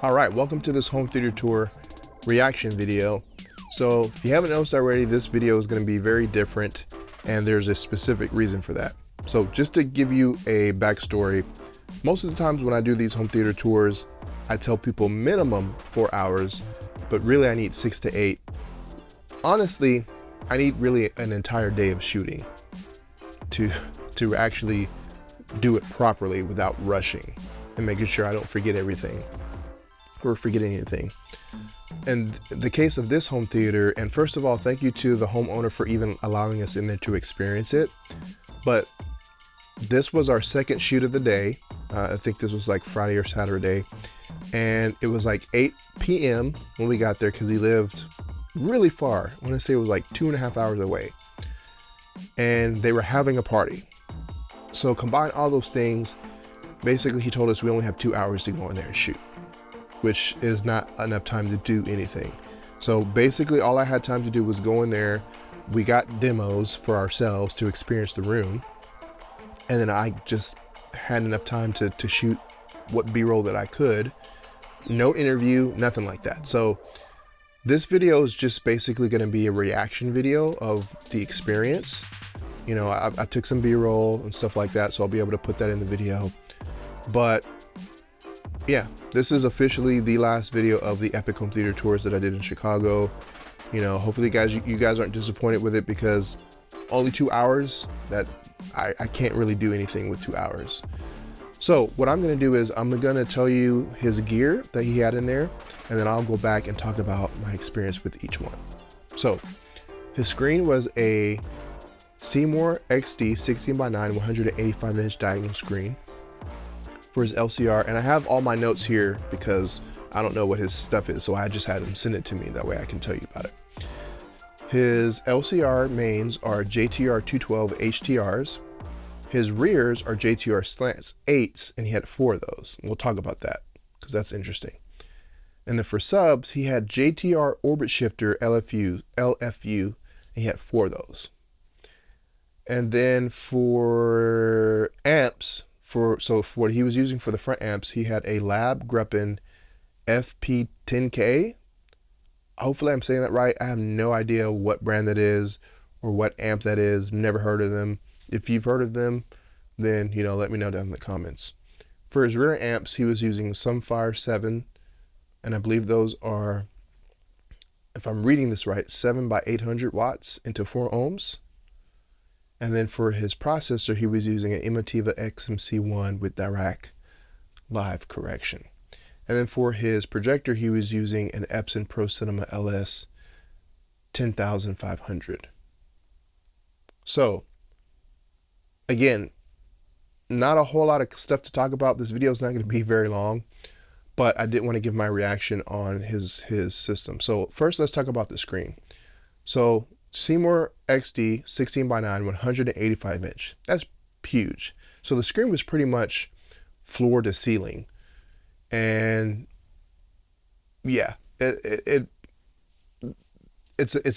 All right, welcome to this home theater tour reaction video. So if you haven't noticed already, this video is going to be very different and there's a specific reason for that. So just to give you a backstory, most of the times when I do these home theater tours, I tell people minimum 4 hours, but really I need 6 to 8. Honestly, I need really an entire day of shooting to actually do it properly without rushing and making sure I don't forget everything or forget anything. In the case of this home theater, and first of all, thank you to the homeowner for even allowing us in there to experience it. But this was our second shoot of the day. I think this was like Friday or Saturday. And it was like 8 p.m. when we got there because he lived really far. I want to say it was like 2.5 hours away. And they were having a party. So combine all those things. Basically, he told us we only have 2 hours to go in there and shoot, which is not enough time to do anything. So basically all I had time to do was go in there. We got demos for ourselves to experience the room. And then I just had enough time to shoot what B-roll that I could. No interview, nothing like that. So this video is just basically gonna be a reaction video of the experience. You know, I took some B-roll and stuff like that, so I'll be able to put that in the video. But yeah, this is officially the last video of the epic home theater tours that I did in Chicago. You know, hopefully you guys aren't disappointed with it, because only 2 hours, that I can't really do anything with 2 hours. So what I'm gonna do is I'm gonna tell you his gear that he had in there, and then I'll go back and talk about my experience with each one. So his screen was a Seymour XD 16:9 185-inch diagonal screen for his LCR, and I have all my notes here because I don't know what his stuff is, so I just had him send it to me, that way I can tell you about it. His LCR mains are JTR 212 HTRs. His rears are JTR slants 8s, and he had 4 of those. We'll talk about that because that's interesting. And then for subs, he had JTR orbit shifter LFU, and he had 4 of those. And then for amps, for what he was using for the front amps, he had a Lab Gruppen FP 10K. Hopefully I'm saying that right. I have no idea what brand that is or what amp that is. Never heard of them. If you've heard of them, then, you know, let me know down in the comments. For his rear amps, he was using Sunfire 7, and I believe those are, if I'm reading this right, 7 by 800 watts into 4 ohms. And then for his processor, he was using an Emotiva XMC-1 with Dirac live correction. And then for his projector, he was using an EPSON Pro Cinema LS 10500. So again, not a whole lot of stuff to talk about. This video is not going to be very long, but I did want to give my reaction on his system. So first, let's talk about the screen. So Seymour XD 16:9 185-inch. That's huge. So the screen was pretty much floor to ceiling. And yeah, it's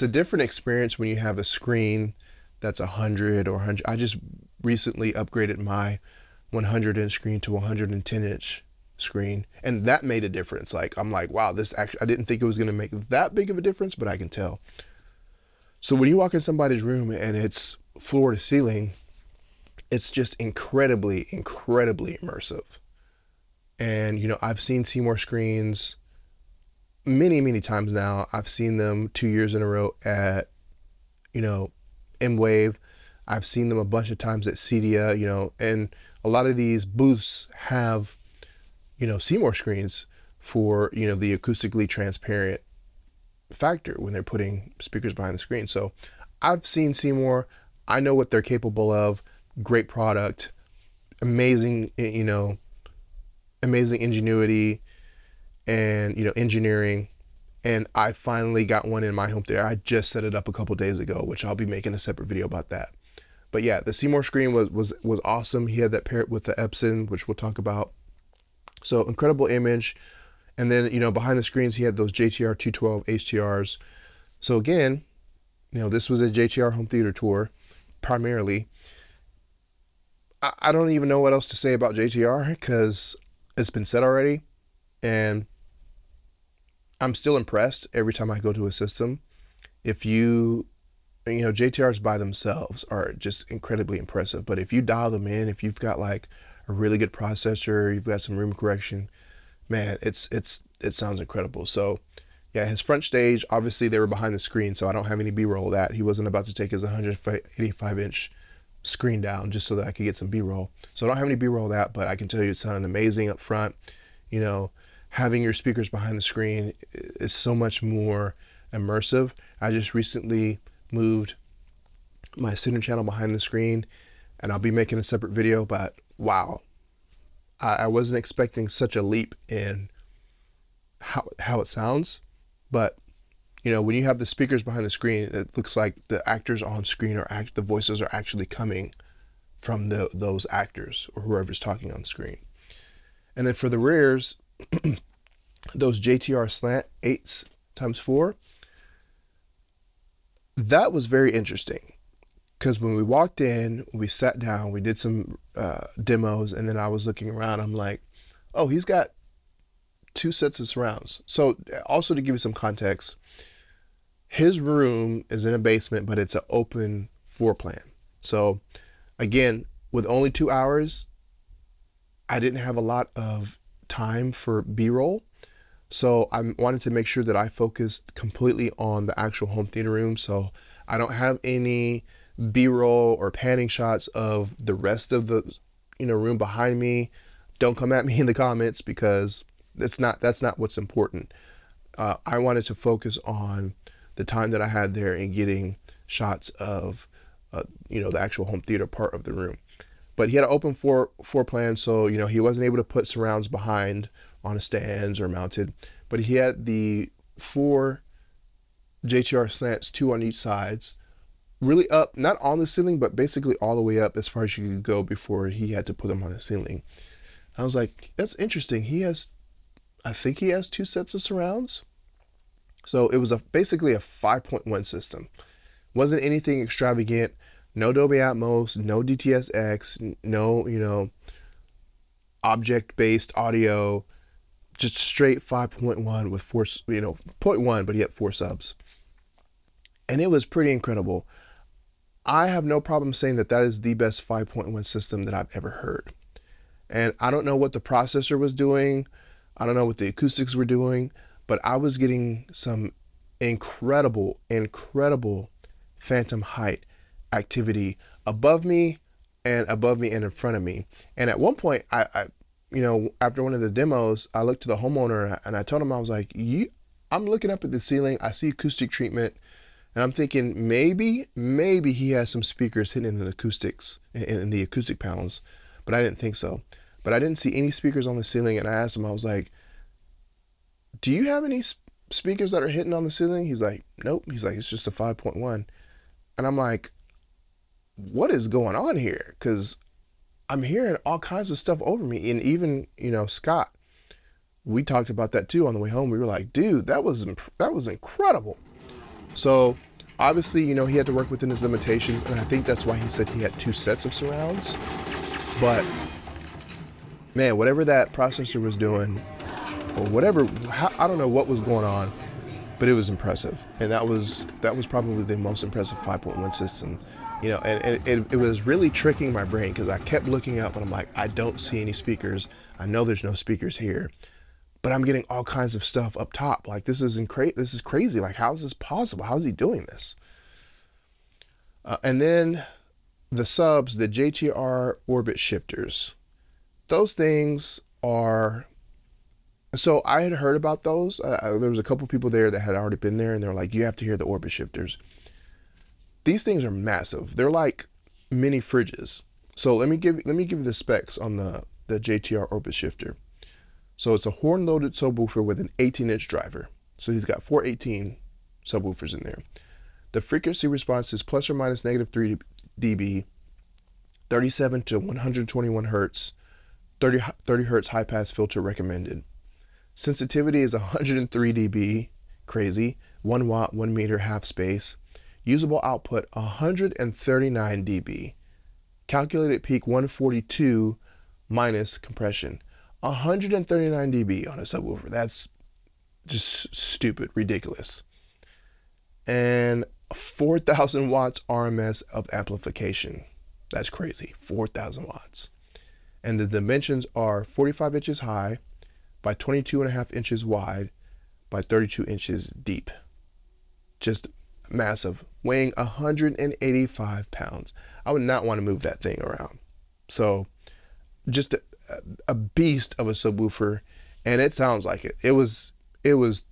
a different experience when you have a screen that's 100 or 100. I just recently upgraded my 100-inch screen to 110-inch screen, and that made a difference. Like, I'm like, wow, this actually, I didn't think it was going to make that big of a difference, but I can tell. So when you walk in somebody's room and it's floor to ceiling, it's just incredibly, incredibly immersive. And, you know, I've seen Seymour screens many, many times now. I've seen them 2 years in a row at, you know, M-Wave. I've seen them a bunch of times at Cedia, you know, and a lot of these booths have, you know, Seymour screens for, you know, the acoustically transparent factor when they're putting speakers behind the screen. So I've seen Seymour. I know what they're capable of. Great product, amazing, you know, amazing ingenuity and, you know, engineering. And I finally got one in my home theater. I just set it up a couple days ago, which I'll be making a separate video about that. But yeah, the Seymour screen was awesome. He had that paired with the EPSON, which we'll talk about. So incredible image. And then, you know, behind the screens, he had those JTR 212 HTRs. So again, you know, this was a JTR home theater tour primarily. I don't even know what else to say about JTR because it's been said already. And I'm still impressed every time I go to a system. If you know, JTRs by themselves are just incredibly impressive, but if you dial them in, if you've got like a really good processor, you've got some room correction, man, it sounds incredible. So yeah, his front stage, obviously they were behind the screen, so I don't have any B-roll of that. He wasn't about to take his 185-inch screen down just so that I could get some B-roll. So I don't have any B-roll of that, but I can tell you it sounded amazing up front. You know, having your speakers behind the screen is so much more immersive. I just recently moved my center channel behind the screen, and I'll be making a separate video, but wow, I wasn't expecting such a leap in how it sounds. But you know, when you have the speakers behind the screen, it looks like the actors on screen the voices are actually coming from those actors or whoever's talking on screen. And then for the rears, those JTR slant 8x4, that was very interesting, because when we walked in, we sat down, we did some demos, and then I was looking around, I'm like, oh, he's got 2 sets of surrounds. So also to give you some context, his room is in a basement, but it's an open floor plan. So again, with only 2 hours, I didn't have a lot of time for B-roll. So I wanted to make sure that I focused completely on the actual home theater room. So I don't have any B-roll or panning shots of the rest of the room behind me. Don't come at me in the comments, because that's not what's important. I wanted to focus on the time that I had there and getting shots of the actual home theater part of the room. But he had an open floor plan, so he wasn't able to put surrounds behind on a stands or mounted, but he had the 4 JTR slants, 2 on each sides, really up, not on the ceiling, but basically all the way up as far as you could go before he had to put them on the ceiling. I was like, that's interesting. I think he has 2 sets of surrounds. So it was basically a 5.1 system. Wasn't anything extravagant. No Dolby Atmos, no DTS-X, no, object-based audio, just straight 5.1 with 4, 0.1, but he had 4 subs. And it was pretty incredible. I have no problem saying that is the best 5.1 system that I've ever heard. And I don't know what the processor was doing. I don't know what the acoustics were doing, but I was getting some incredible phantom height activity above me and in front of me. And at one point, I after one of the demos, I looked to the homeowner and I told him, I was like, I'm looking up at the ceiling, I see acoustic treatment, and I'm thinking maybe he has some speakers hidden in the acoustics, in the acoustic panels, but I didn't think so. But I didn't see any speakers on the ceiling, and I asked him, I was like, do you have any speakers that are hidden on the ceiling? He's like, nope. He's like, it's just a 5.1. And I'm like, what is going on here? Because I'm hearing all kinds of stuff over me. And even, Scott, we talked about that too on the way home. We were like, dude, that was incredible. So obviously, he had to work within his limitations. And I think that's why he said he had 2 sets of surrounds. But man, whatever that processor was doing, or whatever, I don't know what was going on, but it was impressive. And that was probably the most impressive 5.1 system. And it was really tricking my brain, because I kept looking up and I'm like, I don't see any speakers. I know there's no speakers here, but I'm getting all kinds of stuff up top. Like, this is crazy. Like, how is this possible? How is he doing this? And then the subs, the JTR orbit shifters, those things are, so I had heard about those. There was a couple people there that had already been there, and they're like, you have to hear the orbit shifters. These things are massive. They're like mini fridges. So let me give you the specs on the JTR orbit shifter. So it's a horn-loaded subwoofer with an 18-inch driver. So he's got 4 18 subwoofers in there. The frequency response is plus or minus -3 dB, 37 to 121 hertz, 30 hertz high-pass filter recommended. Sensitivity is 103 dB, crazy, 1 watt, 1 meter, half space. Usable output 139 dB. Calculated peak 142 minus compression. 139 dB on a subwoofer. That's just stupid, ridiculous. And 4,000 watts RMS of amplification. That's crazy, 4,000 watts. And the dimensions are 45 inches high by 22.5 inches wide by 32 inches deep. Just massive, weighing 185 pounds. I would not want to move that thing around. So just a beast of a subwoofer, and it sounds like it. It was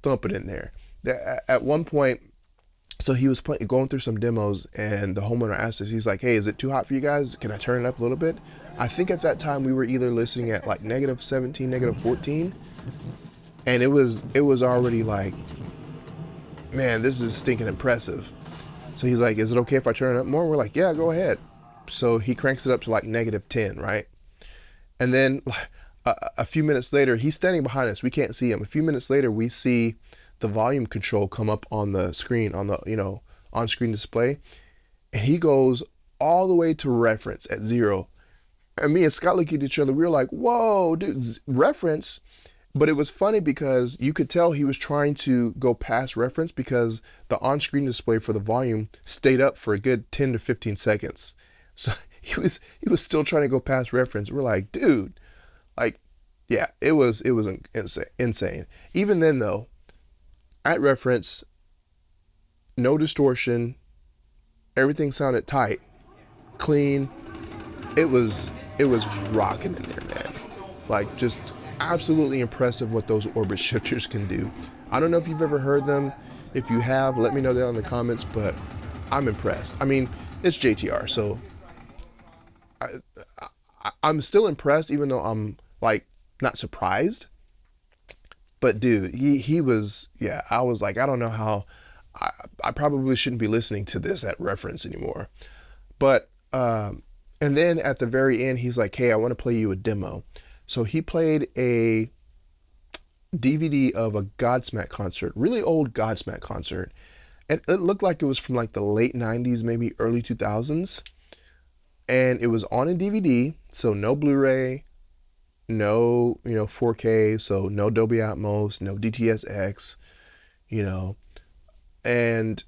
thumping in there. At one point, so he was going through some demos, and the homeowner asked us, he's like, hey, is it too hot for you guys? Can I turn it up a little bit? I think at that time we were either listening at like -17, -14, and it was already like, man, this is stinking impressive. So he's like, is it okay if I turn it up more? We're like, yeah, go ahead. So he cranks it up to like -10, right? And then a few minutes later, he's standing behind us. We can't see him. A few minutes later, we see the volume control come up on the screen, on the, on-screen display. And he goes all the way to reference at 0. And me and Scott look at each other. We were like, whoa, dude, reference. But it was funny because you could tell he was trying to go past reference because the on-screen display for the volume stayed up for a good 10 to 15 seconds. So he was still trying to go past reference. We're like, dude, like, yeah, it was insane. Even then though, at reference, no distortion, everything sounded tight, clean. It was rocking in there, man. Like, just absolutely impressive what those orbit shifters can do. I don't know if you've ever heard them. If you have, let me know down in the comments, but I'm impressed. I mean, it's JTR, so I'm still impressed, even though I'm like not surprised. But dude, he was, yeah, I was like, I don't know how, I probably shouldn't be listening to this at reference anymore. But, and then at the very end, he's like, hey, I want to play you a demo. So he played a DVD of a Godsmack concert, really old Godsmack concert. And it looked like it was from like the late 90s, maybe early 2000s. And it was on a DVD, so no Blu-ray, no, 4K, so no Dolby Atmos, no DTS:X, and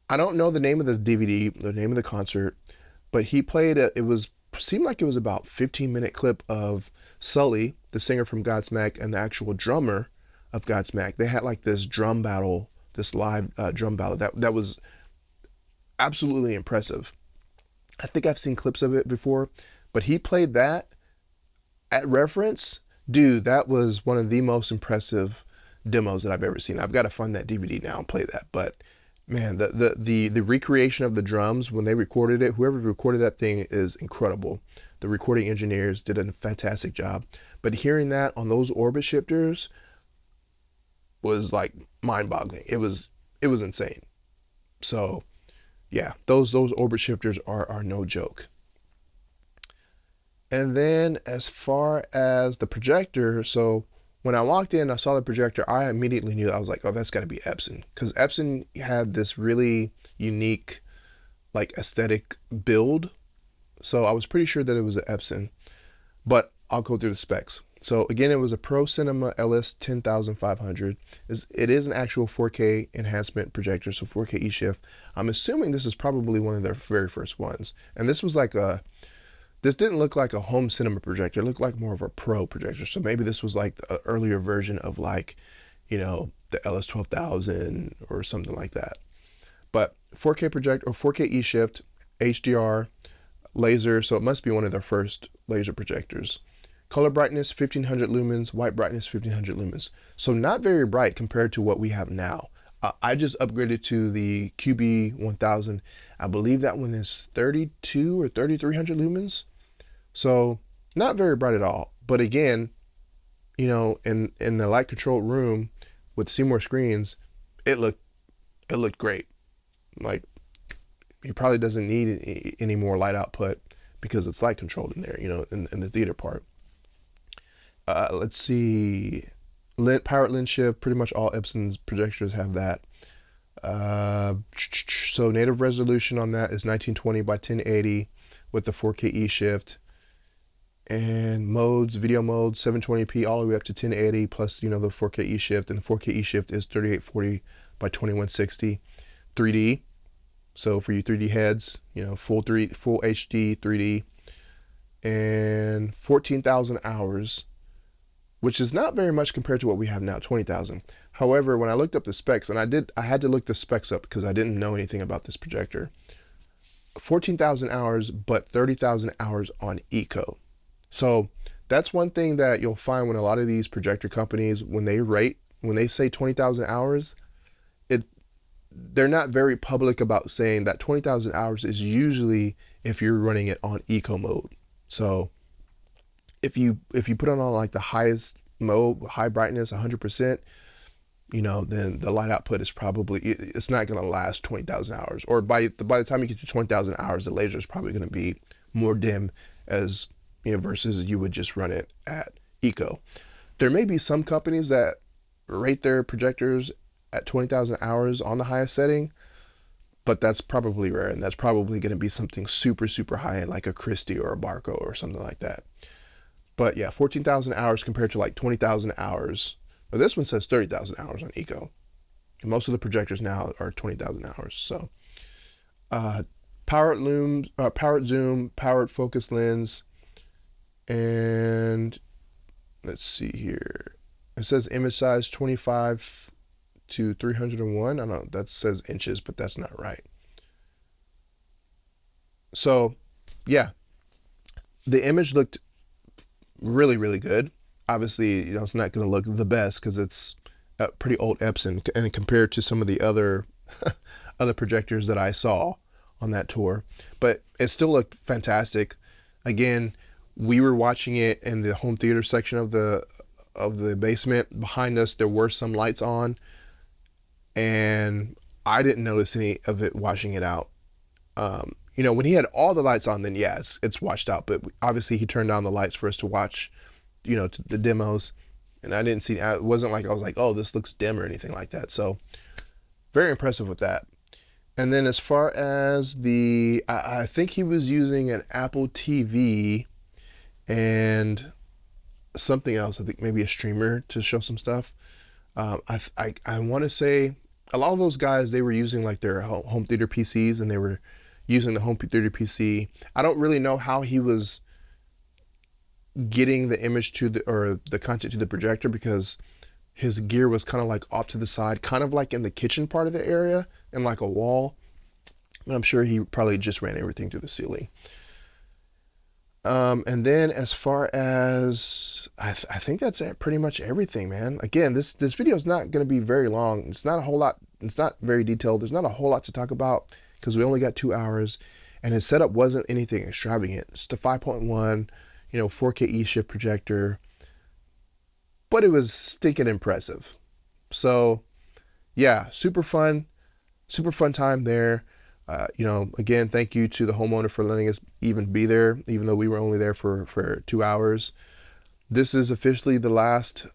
I don't know the name of the DVD, the name of the concert, but he played seemed like it was about 15-minute clip of Sully, the singer from Godsmack, and the actual drummer of Godsmack. They had like this drum battle, this live drum battle that was absolutely impressive. I think I've seen clips of it before, but he played that at reference. Dude, that was one of the most impressive demos that I've ever seen. I've got to find that DVD now and play that. But man, the recreation of the drums when they recorded it, whoever recorded that thing is incredible. The recording engineers did a fantastic job. But hearing that on those orbit shifters was like mind-boggling. It was insane. So yeah, those orbit shifters are no joke. And then as far as the projector, so when I walked in, I saw the projector, I immediately knew, I was like, oh, that's got to be EPSON, because EPSON had this really unique like aesthetic build. So I was pretty sure that it was an EPSON, but I'll go through the specs. So again, it was a Pro Cinema LS 10500. It is an actual 4K enhancement projector, so 4K E-shift. I'm assuming this is probably one of their very first ones. And this was like this didn't look like a home cinema projector. It looked like more of a pro projector. So maybe this was like an earlier version of like, the LS 12000 or something like that. But 4K projector or 4K E-shift, HDR, laser. So it must be one of their first laser projectors. Color brightness, 1500 lumens, white brightness, 1500 lumens. So not very bright compared to what we have now. I just upgraded to the QB1000. I believe that one is 32 or 3300 lumens. So not very bright at all. But again, in the light controlled room with Seymour screens, it looked great. Like, he probably doesn't need any more light output because it's light controlled in there, in the theater part. Let's see, pirate lens shift, pretty much all EPSON's projectors have that. So native resolution on that is 1920 by 1080 with the 4K E-shift. And modes, video modes, 720p all the way up to 1080 plus, you know, the 4K E shift, and the 4K E shift is 3840 by 2160. 3D, so for you 3D heads, you know, full HD 3D, and 14,000 hours, which is not very much compared to what we have now, 20,000. However, when I looked up the specs, and I had to look the specs up because I didn't know anything about this projector. 14,000 hours, but 30,000 hours on eco. So that's one thing that you'll find when a lot of these projector companies, when they say 20,000 hours, they're not very public about saying that 20,000 hours is usually if you're running it on eco mode. So if you put it on like the highest mode, high brightness, 100%, you know, then the light output is probably, it's not going to last 20,000 hours. Or by the time you get to 20,000 hours, the laser is probably going to be more dim, as you know, versus you would just run it at eco. There may be some companies that rate their projectors at 20,000 hours on the highest setting, but that's probably rare, and that's probably going to be something super, super high end, like a Christie or a Barco or something like that. But yeah, 14,000 hours compared to like 20,000 hours. But this one says 30,000 hours on eco. And most of the projectors now are 20,000 hours. So powered zoom, powered focus lens, and let's see here. It says image size 25 to 301. I don't know, that says inches, but that's not right. So yeah, the image looked really, really good. Obviously, you know, it's not going to look the best because it's a pretty old EPSON, and compared to some of the other other projectors that I saw on that tour, but it still looked fantastic. Again, we were watching it in the home theater section of the basement. Behind us, there were some lights on, and I didn't notice any of it washing it out. You know, when he had all the lights on, then yeah, it's washed out. But obviously, he turned on the lights for us to watch, you know, the demos, and I didn't see. It wasn't like I was like, oh, this looks dim or anything like that. So very impressive with that. And then as far as I think he was using an Apple TV and something else. I think maybe a streamer to show some stuff. I want to say a lot of those guys, they were using like their home theater PCs, and they were using the home theater PC. I don't really know how he was getting the image to the content to the projector, because his gear was kind of like off to the side, kind of like in the kitchen part of the area and like a wall. And I'm sure he probably just ran everything through the ceiling. And then as far as, I think that's pretty much everything, man. Again, this video is not going to be very long. It's not a whole lot. It's not very detailed. There's not a whole lot to talk about because we only got 2 hours, and his setup wasn't anything extravagant. It's the 5.1, you know, 4K E shift projector, but it was stinking impressive. So yeah, super fun time there. You know, again, thank you to the homeowner for letting us even be there, even though we were only there for 2 hours. This is officially the last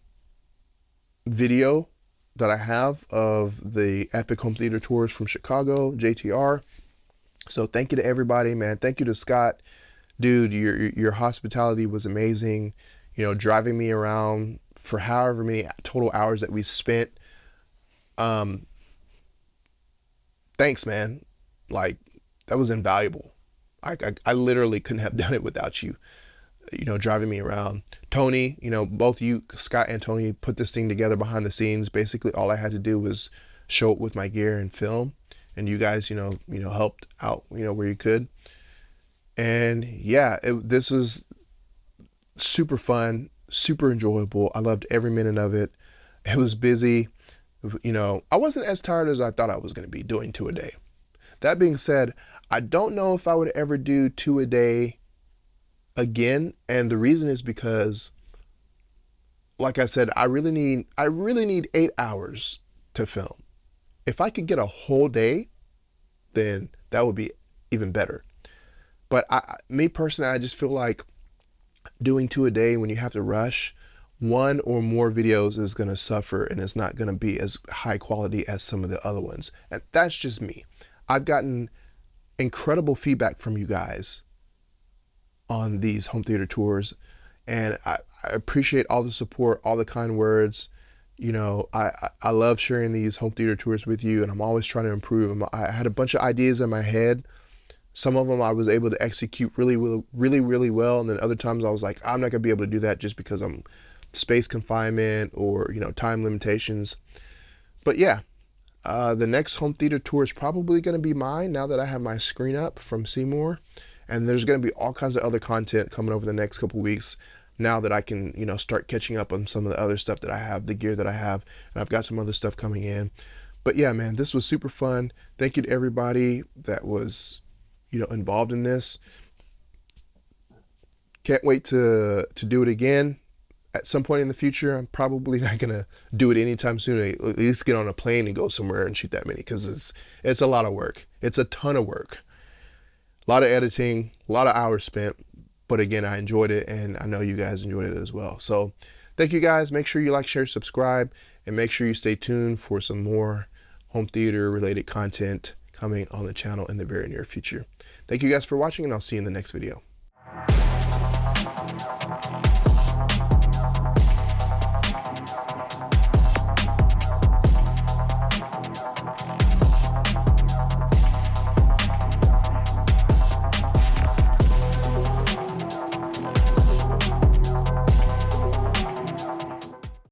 video that I have of the Epic Home Theater Tours from Chicago, JTR. So thank you to everybody, man. Thank you to Scott. Dude, your hospitality was amazing. You know, driving me around for however many total hours that we spent. Thanks, man. Like, that was invaluable. I literally couldn't have done it without you, you know, driving me around. Tony, you know, both you, Scott and Tony, put this thing together behind the scenes. Basically, all I had to do was show it with my gear and film, and you guys, you know, helped out, you know, where you could. And yeah, this was super fun, super enjoyable. I loved every minute of it. It was busy. You know, I wasn't as tired as I thought I was going to be doing 2 a day. That being said, I don't know if I would ever do 2 a day again. And the reason is because, like I said, I really need 8 hours to film. If I could get a whole day, then that would be even better. But me personally, I just feel like doing 2 a day when you have to rush, 1 or more videos is going to suffer, and it's not going to be as high quality as some of the other ones. And that's just me. I've gotten incredible feedback from you guys on these home theater tours. And I appreciate all the support, all the kind words. You know, I love sharing these home theater tours with you, and I'm always trying to improve. I had a bunch of ideas in my head. Some of them I was able to execute really well, and then other times I was like, I'm not gonna be able to do that just because I'm space confinement or, you know, time limitations. But yeah, the next home theater tour is probably going to be mine now that I have my screen up from Seymour, and there's going to be all kinds of other content coming over the next couple weeks now that I can, you know, start catching up on some of the other stuff that I have, the gear that I have, and I've got some other stuff coming in. But yeah, man, this was super fun. Thank you to everybody that was, you know, involved in this. Can't wait to do it again at some point in the future. I'm probably not gonna do it anytime soon. At least get on a plane and go somewhere and shoot that many, because it's a lot of work. It's a ton of work, a lot of editing, a lot of hours spent. But again, I enjoyed it, and I know you guys enjoyed it as well. So thank you guys. Make sure you like, share, subscribe, and make sure you stay tuned for some more home theater related content coming on the channel in the very near future. Thank you guys for watching, and I'll see you in the next video.